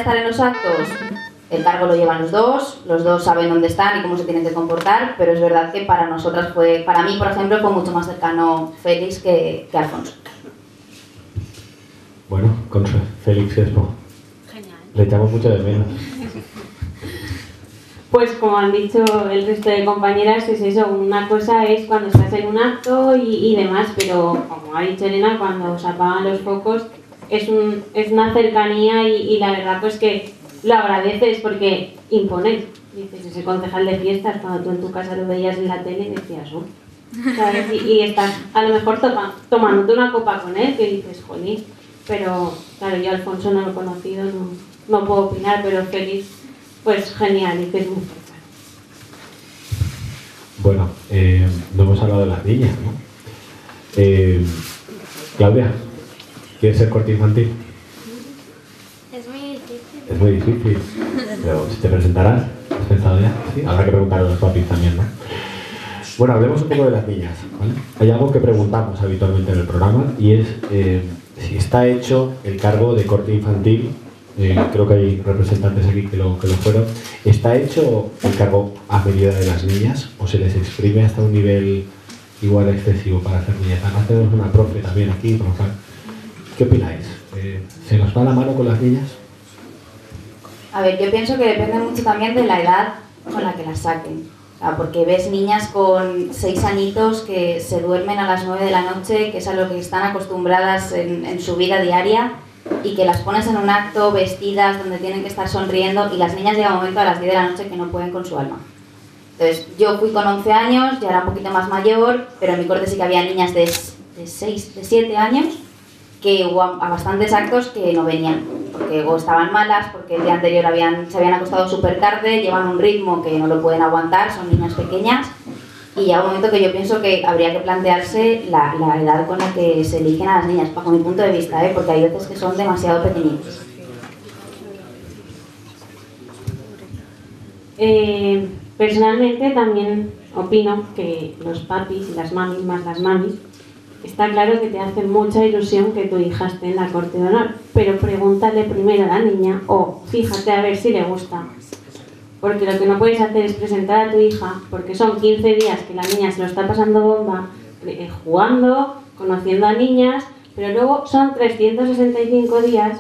estar en los actos, el cargo lo llevan los dos saben dónde están y cómo se tienen que comportar, pero es verdad que para nosotras para mí, por ejemplo, fue mucho más cercano Félix que Alfonso. Bueno, con Félix Espo. Genial. Le echamos mucho de menos. Pues como han dicho el resto de compañeras, es eso, una cosa es cuando estás en un acto y demás, pero como ha dicho Elena, cuando se apagan los focos es una cercanía y la verdad pues que lo agradeces porque impones. Dices, ese concejal de fiestas, cuando tú en tu casa lo veías en la tele, decías, oh, ¿sabes? Y estás a lo mejor tomándote una copa con él, que dices, jolín, pero claro, yo a Alfonso no lo he conocido, no puedo opinar, pero Félix, pues genial, y que es muy cercano. Bueno, no hemos hablado de las niñas, ¿no? Claudia, ¿quieres ser corte infantil? Es muy difícil. Es muy difícil, pero si te presentarás, ¿has pensado ya? Sí, habrá que preguntar a los papis también, ¿no? Bueno, hablemos un poco de las niñas, ¿vale? Hay algo que preguntamos habitualmente en el programa y es si está hecho el cargo de corte infantil. Creo que hay representantes aquí que lo fueron. ¿Está hecho el cargo a medida de las niñas o se les exprime hasta un nivel igual excesivo para hacer niñas? Además tenemos una profe también aquí, profe. ¿Qué opináis? ¿Se nos va la mano con las niñas? A ver, yo pienso que depende mucho también de la edad con la que las saquen. O sea, porque ves niñas con 6 añitos que se duermen a las 9 de la noche, que es a lo que están acostumbradas en su vida diaria, y que las pones en un acto vestidas donde tienen que estar sonriendo y las niñas llega un momento a las 10 de la noche que no pueden con su alma. Entonces yo fui con 11 años, ya era un poquito más mayor, pero en mi corte sí que había niñas de 7 años que hubo a bastantes actos que no venían, porque o estaban malas, porque el día anterior se habían acostado súper tarde, llevan un ritmo que no lo pueden aguantar, son niñas pequeñas. Y ya un momento que yo pienso que habría que plantearse la edad con la que se eligen a las niñas, bajo mi punto de vista, porque hay veces que son demasiado pequeñitos. Personalmente también opino que los papis y las mamis, más las mamis, está claro que te hace mucha ilusión que tu hija esté en la corte de honor, pero pregúntale primero a la niña o fíjate a ver si le gusta. Porque lo que no puedes hacer es presentar a tu hija, porque son 15 días que la niña se lo está pasando bomba, jugando, conociendo a niñas, pero luego son 365 días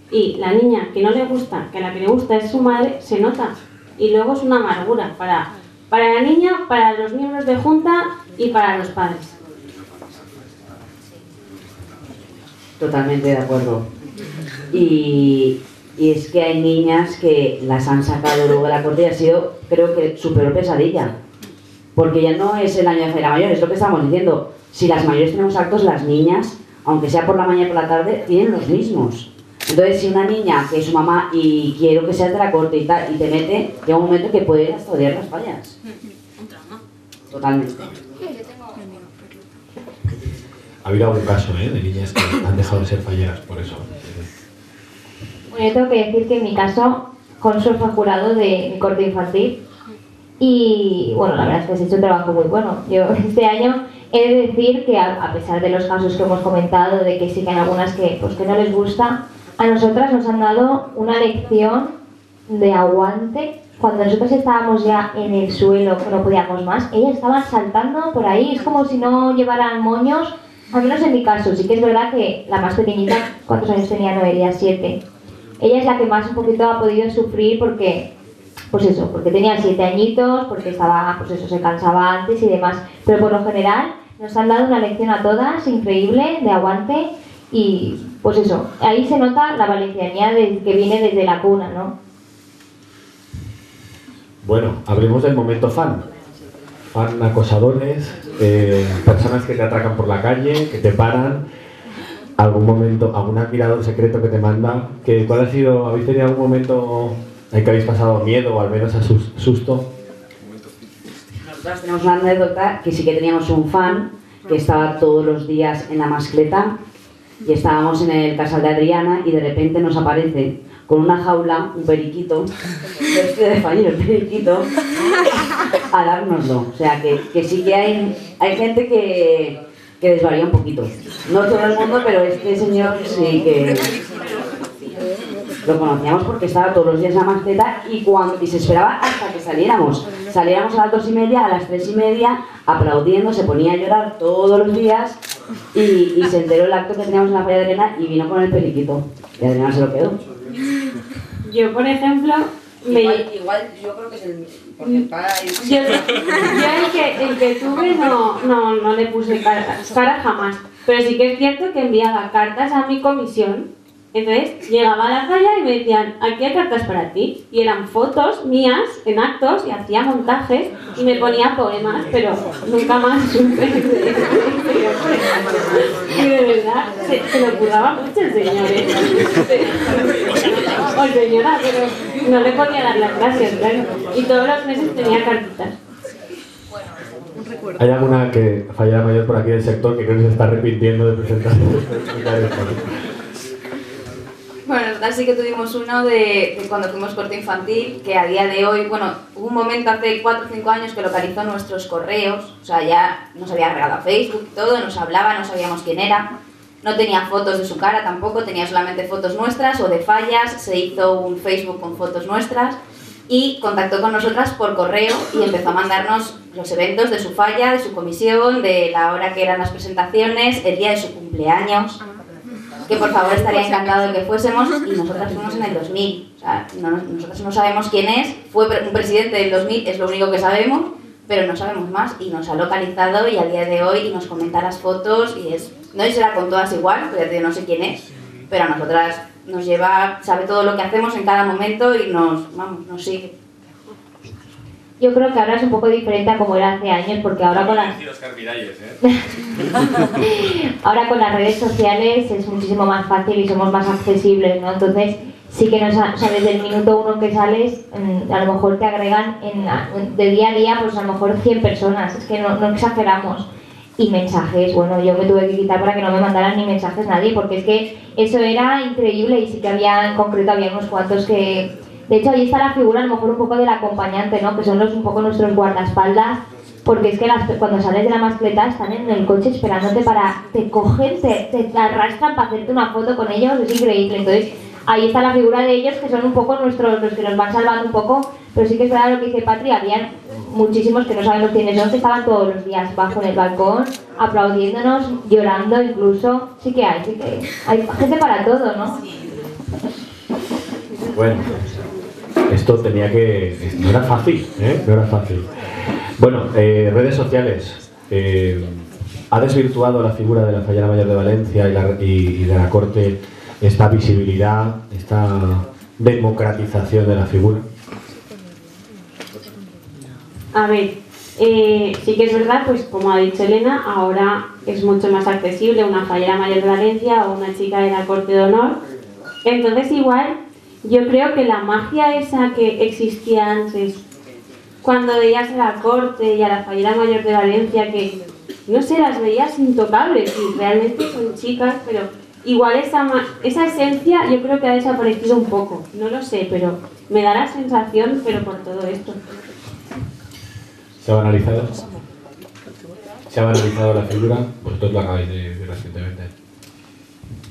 y la niña que no le gusta, que a la que le gusta es su madre, se nota. Y luego es una amargura para la niña, para los miembros de junta y para los padres. Totalmente de acuerdo. Y es que hay niñas que las han sacado luego de la corte y ha sido, creo que, su peor pesadilla. Porque ya no es el año de Feria Mayor, es lo que estamos diciendo. Si las mayores tenemos actos, las niñas, aunque sea por la mañana y por la tarde, tienen los mismos. Entonces, si una niña que es su mamá y quiero que seas de la corte y tal, y te mete, llega un momento que puede hasta odiar las fallas. Un trauma. Totalmente. Ha habido algún caso de niñas que han dejado de ser falleras por eso. Bueno, yo tengo que decir que en mi caso, Consul fue jurado de mi corte infantil y bueno, la verdad es que has hecho un trabajo muy bueno. Yo este año he de decir que a pesar de los casos que hemos comentado, de que sí que hay algunas que no les gusta, a nosotras nos han dado una lección de aguante. Cuando nosotros estábamos ya en el suelo, que no podíamos más, ellas estaban saltando por ahí, es como si no llevaran moños. Al menos en mi caso, sí que es verdad que la más pequeñita, ¿cuántos años tenía Noelia? 7. Ella es la que más un poquito ha podido sufrir porque, pues eso, porque tenía 7 añitos, porque estaba, pues eso, se cansaba antes y demás. Pero por lo general nos han dado una lección a todas increíble de aguante y, pues eso, ahí se nota la valencianía que viene desde la cuna, ¿no? Bueno, hablemos del momento fan. Fan acosadores, personas que te atracan por la calle, que te paran, algún momento, algún admirador secreto que te manda. ¿Cuál ha sido? ¿Habéis tenido algún momento en que habéis pasado miedo o al menos susto? Nosotros tenemos una anécdota que sí que teníamos un fan que estaba todos los días en la mascleta y estábamos en el casal de Adriana y de repente nos aparece con una jaula, un periquito, vestido de fallero, el periquito, a dárnoslo. O sea, que sí que hay gente que desvaría un poquito. No todo el mundo, pero este señor sí que... lo conocíamos porque estaba todos los días en la mascleta y se esperaba hasta que saliéramos. Saliéramos a las 2:30, a las 3:30, aplaudiendo, se ponía a llorar todos los días y se enteró el acto que teníamos en la falla de Adriana y vino con el periquito. Y Adriana se lo quedó. Yo, por ejemplo, Igual yo creo que es el... Porque para... yo el que tuve no le puse cara jamás. Pero sí que es cierto que enviaba cartas a mi comisión. Entonces llegaba a la falla y me decían, aquí hay cartas para ti. Y eran fotos mías en actos y hacía montajes y me ponía poemas, pero nunca más supe. Y de verdad, se lo curraba mucho el señor, ¿eh? O señora, pero no le podía dar las gracias, claro. Y todos los meses tenía cartitas. ¿Hay alguna que falla mayor por aquí del sector que creo que se está arrepintiendo de presentar? Bueno, nosotros sí que tuvimos uno de cuando fuimos corte infantil, que a día de hoy, bueno, hubo un momento hace 4 o 5 años que localizó nuestros correos, o sea, ya nos había agregado a Facebook y todo, nos hablaba, no sabíamos quién era, no tenía fotos de su cara tampoco, tenía solamente fotos nuestras o de fallas, se hizo un Facebook con fotos nuestras y contactó con nosotras por correo y empezó a mandarnos los eventos de su falla, de su comisión, de la hora que eran las presentaciones, el día de su cumpleaños, que por favor estaría encantado de que fuésemos, y nosotras fuimos en el 2000, o sea, nosotros no sabemos quién es, fue un presidente del 2000, es lo único que sabemos, pero no sabemos más, y nos ha localizado y a día de hoy nos comenta las fotos y es, no sé si será con todas igual, pero yo no sé quién es, pero a nosotras nos lleva, sabe todo lo que hacemos en cada momento y nos sigue. Yo creo que ahora es un poco diferente a como era hace años, porque ahora con las... ahora con las redes sociales es muchísimo más fácil y somos más accesibles, ¿no? Entonces sí que desde el minuto 1 que sales, a lo mejor te agregan de día a día, pues a lo mejor 100 personas, es que no exageramos. Y mensajes, bueno, yo me tuve que quitar para que no me mandaran ni mensajes nadie, porque es que eso era increíble y sí que había, en concreto había unos cuantos que... De hecho, ahí está la figura a lo mejor un poco del acompañante, ¿no? Que son un poco nuestros guardaespaldas, porque es que cuando sales de la mascleta están en el coche esperándote te cogen, te arrastran para hacerte una foto con ellos, es increíble. Entonces, ahí está la figura de ellos, que son un poco los que nos van salvando un poco, pero sí que es verdad lo que dice Patri, habían muchísimos que no sabemos quiénes son, que estaban todos los días bajo en el balcón, aplaudiéndonos, llorando incluso. Sí que hay gente para todo, ¿no? Bueno, esto tenía que... no era fácil, ¿eh? No era fácil. Bueno, redes sociales. ¿Ha desvirtuado la figura de la Fallera Mayor de Valencia y de la Corte esta visibilidad, esta democratización de la figura? A ver, sí que es verdad, pues como ha dicho Elena, ahora es mucho más accesible una Fallera Mayor de Valencia o una chica de la Corte de Honor. Entonces igual, yo creo que la magia esa que existía antes, cuando veías a la Corte y a la Fallera Mayor de Valencia, que no sé, las veías intocables y realmente son chicas, pero igual esa esencia yo creo que ha desaparecido un poco, no lo sé, pero me da la sensación, pero por todo esto. ¿Se ha banalizado? ¿Se ha banalizado la figura? Vosotros lo acabáis de ver recientemente.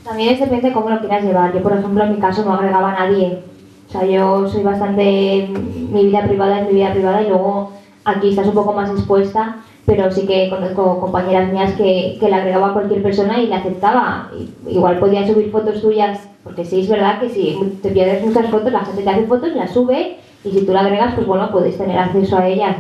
También depende de cómo lo quieras llevar. Yo, por ejemplo, en mi caso no agregaba a nadie. O sea, yo soy bastante... Mi vida privada es mi vida privada y luego aquí estás un poco más expuesta, pero sí que conozco compañeras mías que le agregaba a cualquier persona y le aceptaba. Igual podía subir fotos tuyas, porque sí, es verdad que si te pierdes muchas fotos, la gente te hace fotos y las sube, y si tú la agregas, pues bueno, puedes tener acceso a ellas.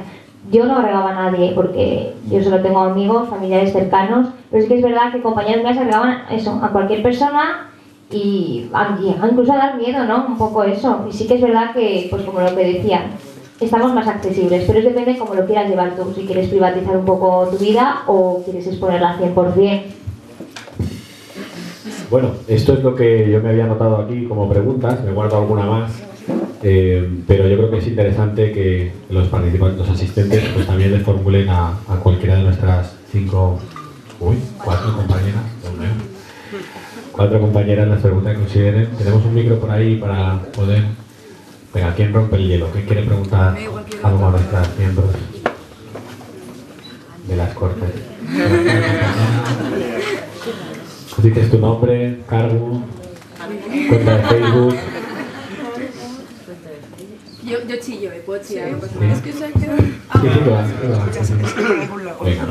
Yo no agregaba a nadie porque yo solo tengo amigos, familiares cercanos, pero sí que es verdad que compañeros mías agregaban eso, a cualquier persona y llega incluso a dar miedo, ¿no? Un poco eso. Y sí que es verdad que, pues como lo que decía, estamos más accesibles, pero depende de cómo lo quieras llevar tú, si quieres privatizar un poco tu vida o quieres exponerla al 100%. Bueno, esto es lo que yo me había anotado aquí como preguntas, me guardo alguna más. Pero yo creo que es interesante que los participantes, los asistentes, pues también le formulen a cualquiera de nuestras 4 compañeras, 4 compañeras las preguntas que consideren. Tenemos un micro por ahí para poder... Venga, ¿quién rompe el hielo? ¿Quién quiere preguntar algo a nuestras miembros de las Cortes? Dices tu nombre, cargo, cuenta de Facebook... Yo chillo, puedo chillar. No pasa Sí. nada. Es que se ha quedado. Sí, que va. Venga.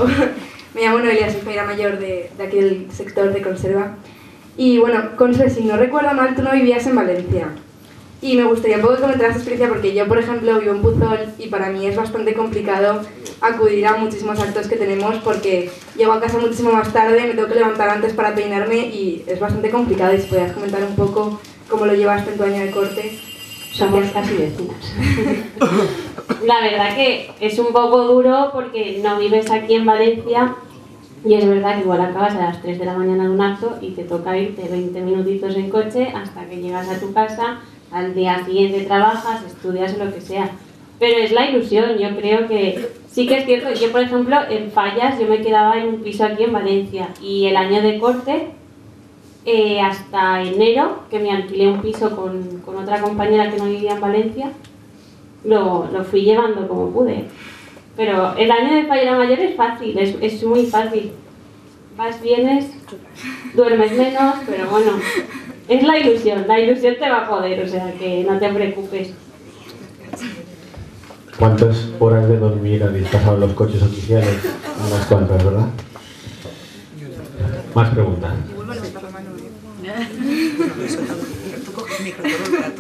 Me llamo Noelia, soy Feira Mayor de aquí del sector de conserva. Y bueno, Consuelo, si no recuerdo mal, tú no vivías en Valencia. Y me gustaría un poco comentar esta experiencia porque yo, por ejemplo, vivo en Puzol y para mí es bastante complicado acudir a muchísimos actos que tenemos porque llego a casa muchísimo más tarde, me tengo que levantar antes para peinarme y es bastante complicado. Y si podías comentar un poco cómo lo llevaste en tu año de corte. Somos casi vecinas. La verdad que es un poco duro porque no vives aquí en Valencia y es verdad que igual acabas a las 3 de la mañana en un acto y te toca irte 20 minutitos en coche hasta que llegas a tu casa, al día siguiente trabajas, estudias o lo que sea. Pero es la ilusión, yo creo que sí que es cierto. Yo, por ejemplo, en Fallas yo me quedaba en un piso aquí en Valencia y el año de corte hasta enero, que me alquilé un piso con otra compañera que no vivía en Valencia, lo fui llevando como pude. Pero el año de Fallera Mayor es fácil, es muy fácil. Vas, vienes, duermes menos, pero bueno, es la ilusión te va a joder, o sea que no te preocupes. ¿Cuántas horas de dormir habéis pasado en los coches oficiales? Unas cuantas, ¿verdad? Más preguntas.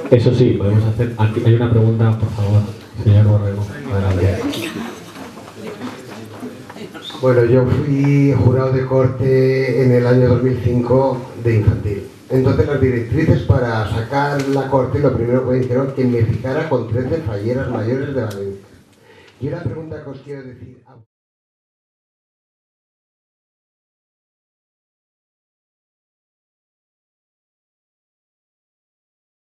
Eso sí, podemos hacer... Aquí hay una pregunta, por favor, señor Borrego. Adelante. Bueno, yo fui jurado de corte en el año 2005 de infantil. Entonces las directrices para sacar la corte, lo primero que me dijeron que me fijara con 13 falleras mayores de Valencia. Y una pregunta que os quiero decir...